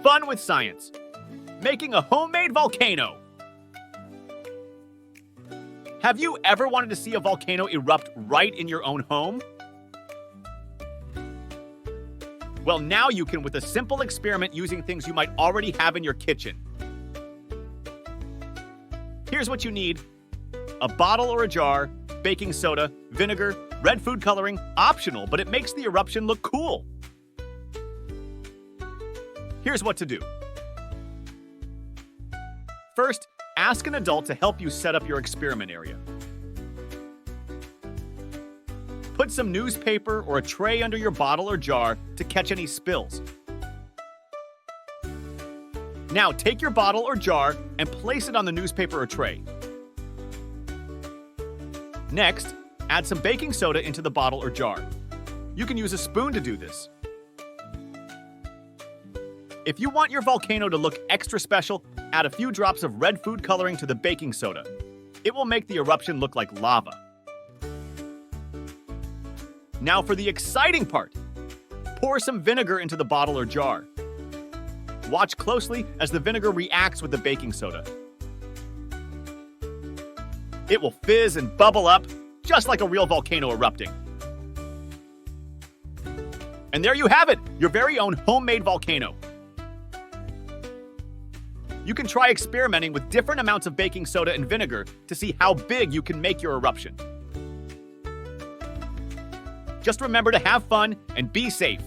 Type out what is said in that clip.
fun with science. Making a homemade volcano. Have you ever wanted to see a volcano erupt right in your own home? Well, now you can with a simple experiment using things you might already have in your kitchen. Here's what you need: a bottle or a jar, baking soda, vinegar, red food coloring, optional, but it makes the eruption look cool. Here's what to do. First, ask an adult to help you set up your experiment area. Put some newspaper or a tray under your bottle or jar to catch any spills. Now take your bottle or jar and place it on the newspaper or tray. Next, add some baking soda into the bottle or jar. You can use a spoon to do this. If you want your volcano to look extra special, add a few drops of red food coloring to the baking soda. It will make the eruption look like lava. Now for the exciting part. Pour some vinegar into the bottle or jar. Watch closely as the vinegar reacts with the baking soda. It will fizz and bubble up, just like a real volcano erupting. And there you have it, your very own homemade volcano. You can try experimenting with different amounts of baking soda and vinegar to see how big you can make your eruption. Just remember to have fun and be safe.